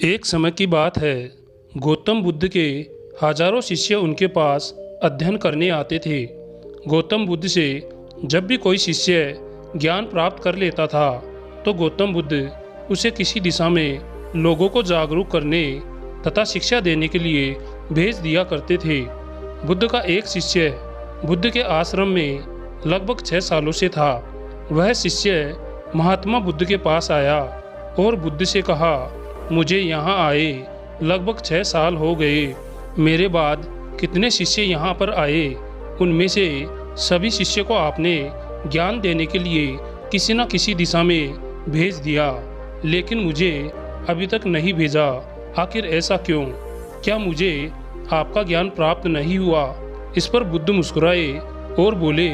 एक समय की बात है। गौतम बुद्ध के हजारों शिष्य उनके पास अध्ययन करने आते थे। गौतम बुद्ध से जब भी कोई शिष्य ज्ञान प्राप्त कर लेता था तो गौतम बुद्ध उसे किसी दिशा में लोगों को जागरूक करने तथा शिक्षा देने के लिए भेज दिया करते थे। बुद्ध का एक शिष्य बुद्ध के आश्रम में लगभग 6 सालों से था। वह शिष्य महात्मा बुद्ध के पास आया और बुद्ध से कहा, मुझे यहाँ आए लगभग 6 साल हो गए। मेरे बाद कितने शिष्य यहाँ पर आए, उनमें से सभी शिष्य को आपने ज्ञान देने के लिए किसी न किसी दिशा में भेज दिया, लेकिन मुझे अभी तक नहीं भेजा। आखिर ऐसा क्यों? क्या मुझे आपका ज्ञान प्राप्त नहीं हुआ? इस पर बुद्ध मुस्कुराए और बोले,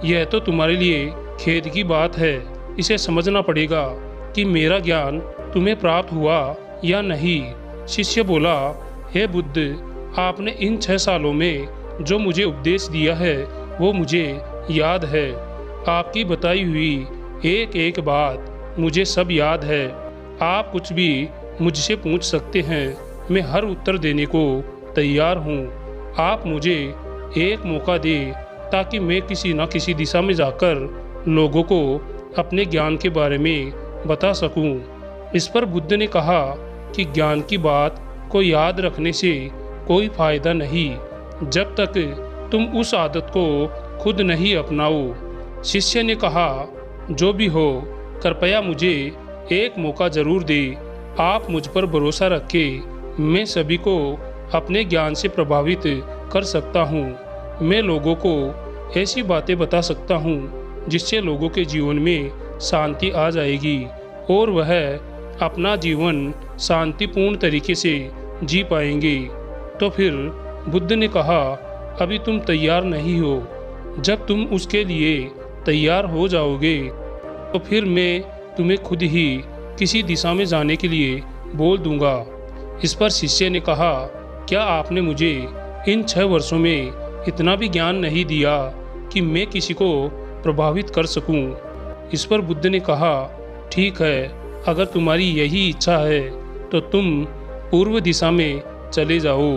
यह तो तुम्हारे लिए खेद की बात है। इसे समझना पड़ेगा कि मेरा ज्ञान तुम्हें प्राप्त हुआ या नहीं। शिष्य बोला, हे बुद्ध, आपने इन 6 सालों में जो मुझे उपदेश दिया है वो मुझे याद है। आपकी बताई हुई एक एक बात मुझे सब याद है। आप कुछ भी मुझसे पूछ सकते हैं, मैं हर उत्तर देने को तैयार हूँ। आप मुझे एक मौका दे ताकि मैं किसी न किसी दिशा में जाकर लोगों को अपने ज्ञान के बारे में बता सकूं। इस पर बुद्ध ने कहा कि ज्ञान की बात को याद रखने से कोई फायदा नहीं जब तक तुम उस आदत को खुद नहीं अपनाओ। शिष्य ने कहा, जो भी हो, कृपया मुझे एक मौका जरूर दे। आप मुझ पर भरोसा रखें, मैं सभी को अपने ज्ञान से प्रभावित कर सकता हूँ। मैं लोगों को ऐसी बातें बता सकता हूँ जिससे लोगों के जीवन में शांति आ जाएगी और वह अपना जीवन शांतिपूर्ण तरीके से जी पाएंगे। तो फिर बुद्ध ने कहा, अभी तुम तैयार नहीं हो। जब तुम उसके लिए तैयार हो जाओगे तो फिर मैं तुम्हें खुद ही किसी दिशा में जाने के लिए बोल दूंगा। इस पर शिष्य ने कहा, क्या आपने मुझे इन 6 वर्षों में इतना भी ज्ञान नहीं दिया कि मैं किसी को प्रभावित कर सकूं? इस पर बुद्ध ने कहा, ठीक है, अगर तुम्हारी यही इच्छा है तो तुम पूर्व दिशा में चले जाओ।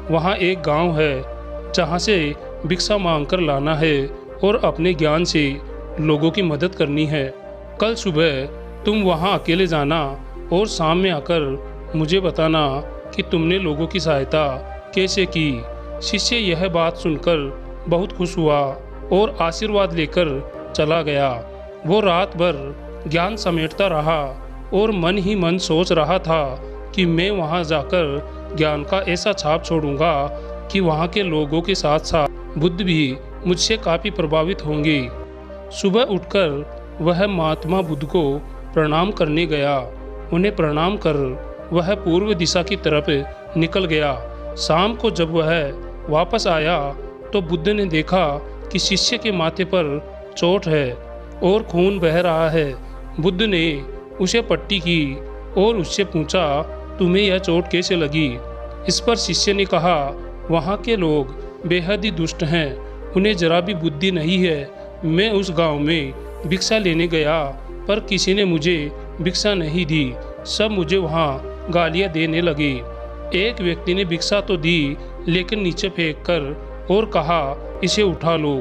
वहाँ एक गांव है जहाँ से भिक्षा मांगकर लाना है और अपने ज्ञान से लोगों की मदद करनी है। कल सुबह तुम वहाँ अकेले जाना और शाम में आकर मुझे बताना कि तुमने लोगों की सहायता कैसे की। शिष्य यह बात सुनकर बहुत खुश हुआ और आशीर्वाद लेकर चला गया। वो रात भर ज्ञान समेटता रहा और मन ही मन सोच रहा था कि मैं वहाँ जाकर ज्ञान का ऐसा छाप छोड़ूंगा कि वहाँ के लोगों के साथ साथ बुद्ध भी मुझसे काफ़ी प्रभावित होंगे। सुबह उठकर वह महात्मा बुद्ध को प्रणाम करने गया। उन्हें प्रणाम कर वह पूर्व दिशा की तरफ निकल गया। शाम को जब वह वापस आया तो बुद्ध ने देखा कि शिष्य के माथे पर चोट है और खून बह रहा है। बुद्ध ने उसे पट्टी की और उससे पूछा, तुम्हें यह चोट कैसे लगी? इस पर शिष्य ने कहा, वहाँ के लोग बेहद ही दुष्ट हैं, उन्हें जरा भी बुद्धि नहीं है। मैं उस गांव में भिक्षा लेने गया पर किसी ने मुझे भिक्षा नहीं दी, सब मुझे वहाँ गालियाँ देने लगे। एक व्यक्ति ने भिक्षा तो दी लेकिन नीचे फेंक कर और कहा, इसे उठा लो।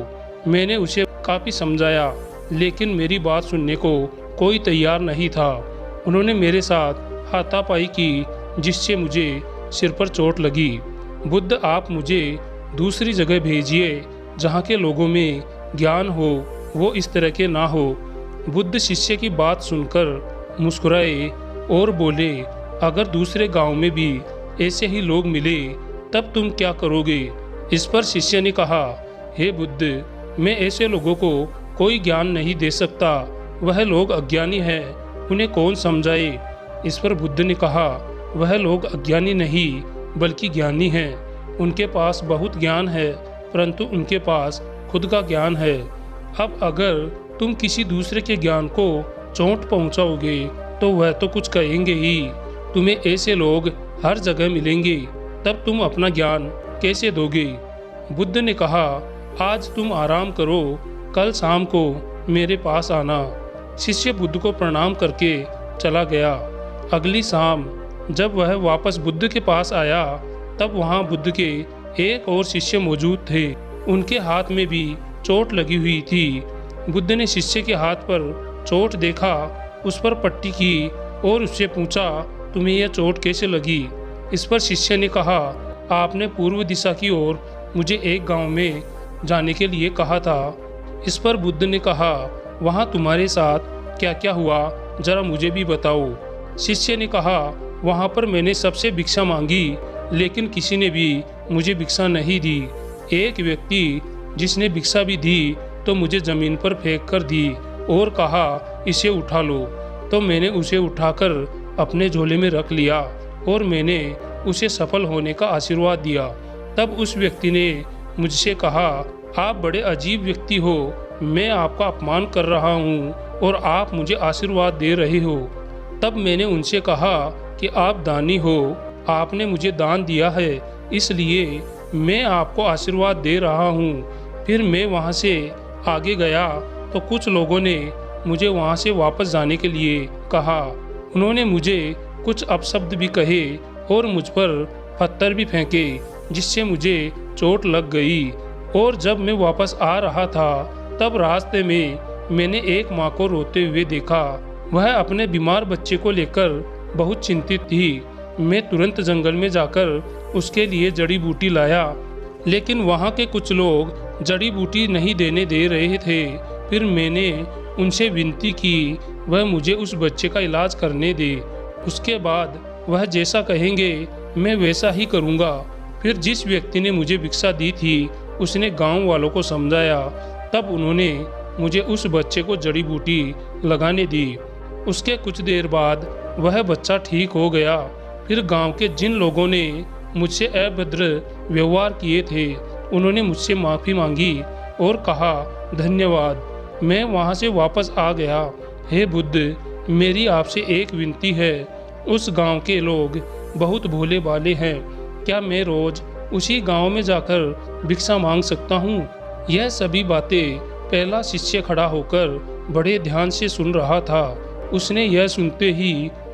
मैंने उसे काफ़ी समझाया लेकिन मेरी बात सुनने को कोई तैयार नहीं था। उन्होंने मेरे साथ हाथापाई की जिससे मुझे सिर पर चोट लगी। बुद्ध, आप मुझे दूसरी जगह भेजिए जहाँ के लोगों में ज्ञान हो, वो इस तरह के ना हो। बुद्ध शिष्य की बात सुनकर मुस्कुराए और बोले, अगर दूसरे गांव में भी ऐसे ही लोग मिले तब तुम क्या करोगे? इस पर शिष्य ने कहा, हे बुद्ध, मैं ऐसे लोगों को कोई ज्ञान नहीं दे सकता। वह लोग अज्ञानी हैं, उन्हें कौन समझाए? इस पर बुद्ध ने कहा, वह लोग अज्ञानी नहीं बल्कि ज्ञानी हैं। उनके पास बहुत ज्ञान है परंतु उनके पास खुद का ज्ञान है। अब अगर तुम किसी दूसरे के ज्ञान को चोट पहुंचाओगे तो वह तो कुछ कहेंगे ही। तुम्हें ऐसे लोग हर जगह मिलेंगे, तब तुम अपना ज्ञान कैसे दोगे? बुद्ध ने कहा, आज तुम आराम करो, कल शाम को मेरे पास आना। शिष्य बुद्ध को प्रणाम करके चला गया। अगली शाम जब वह वापस बुद्ध के पास आया तब वहाँ बुद्ध के एक और शिष्य मौजूद थे। उनके हाथ में भी चोट लगी हुई थी। बुद्ध ने शिष्य के हाथ पर चोट देखा, उस पर पट्टी की और उससे पूछा, तुम्हें यह चोट कैसे लगी? इस पर शिष्य ने कहा, आपने पूर्व दिशा की ओर मुझे एक गांव में जाने के लिए कहा था। इस पर बुद्ध ने कहा, वहाँ तुम्हारे साथ क्या क्या हुआ, जरा मुझे भी बताओ। शिष्य ने कहा, वहाँ पर मैंने सबसे भिक्षा मांगी, लेकिन किसी ने भी मुझे भिक्षा नहीं दी। एक व्यक्ति जिसने भिक्षा भी दी तो मुझे ज़मीन पर फेंक कर दी और कहा, इसे उठा लो। तो मैंने उसे उठाकर अपने झोले में रख लिया और मैंने उसे सफल होने का आशीर्वाद दिया। तब उस व्यक्ति ने मुझसे कहा, आप बड़े अजीब व्यक्ति हो, मैं आपका अपमान कर रहा हूँ और आप मुझे आशीर्वाद दे रहे हो। तब मैंने उनसे कहा कि आप दानी हो, आपने मुझे दान दिया है, इसलिए मैं आपको आशीर्वाद दे रहा हूँ। फिर मैं वहाँ से आगे गया तो कुछ लोगों ने मुझे वहाँ से वापस जाने के लिए कहा। उन्होंने मुझे कुछ अपशब्द भी कहे और मुझ पर पत्थर भी फेंके, जिससे मुझे चोट लग गई। और जब मैं वापस आ रहा था तब रास्ते में मैंने एक माँ को रोते हुए देखा। वह अपने बीमार बच्चे को लेकर बहुत चिंतित थी। मैं तुरंत जंगल में जाकर उसके लिए जड़ी बूटी लाया, लेकिन वहाँ के कुछ लोग जड़ी बूटी नहीं देने दे रहे थे। फिर मैंने उनसे विनती की वह मुझे उस बच्चे का इलाज करने दे। उसके बाद वह जैसा कहेंगे मैं वैसा ही करूँगा। फिर जिस व्यक्ति ने मुझे भिक्षा दी थी उसने गांव वालों को समझाया। तब उन्होंने मुझे उस बच्चे को जड़ी बूटी लगाने दी। उसके कुछ देर बाद वह बच्चा ठीक हो गया। फिर गांव के जिन लोगों ने मुझसे अभद्र व्यवहार किए थे उन्होंने मुझसे माफ़ी मांगी और कहा, धन्यवाद, मैं वहां से वापस आ गया। हे बुद्ध, मेरी आपसे एक विनती है, उस गांव के लोग बहुत भोले भाले हैं, क्या मैं रोज़ उसी गांव में जाकर भिक्षा मांग सकता हूँ? यह सभी बातें पहला शिष्य खड़ा होकर बड़े ध्यान से सुन रहा था। उसने यह सुनते ही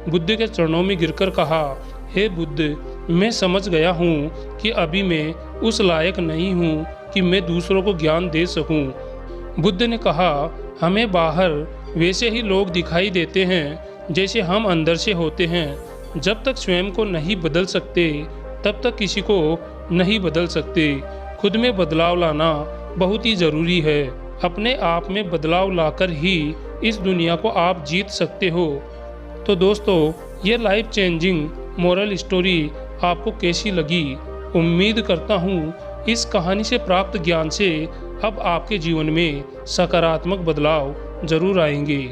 बुद्ध के चरणों में गिरकर कहा, हे बुद्ध, मैं समझ गया हूँ कि अभी मैं उस लायक नहीं हूँ कि मैं दूसरों को ज्ञान दे सकूँ। बुद्ध ने कहा, हमें बाहर वैसे ही लोग दिखाई देते हैं जैसे हम अंदर से होते हैं। जब तक स्वयं को नहीं बदल सकते तब तक किसी को नहीं बदल सकते। खुद में बदलाव लाना बहुत ही ज़रूरी है। अपने आप में बदलाव लाकर ही इस दुनिया को आप जीत सकते हो। तो दोस्तों, ये लाइफ चेंजिंग मोरल स्टोरी आपको कैसी लगी? उम्मीद करता हूँ इस कहानी से प्राप्त ज्ञान से अब आपके जीवन में सकारात्मक बदलाव जरूर आएंगे।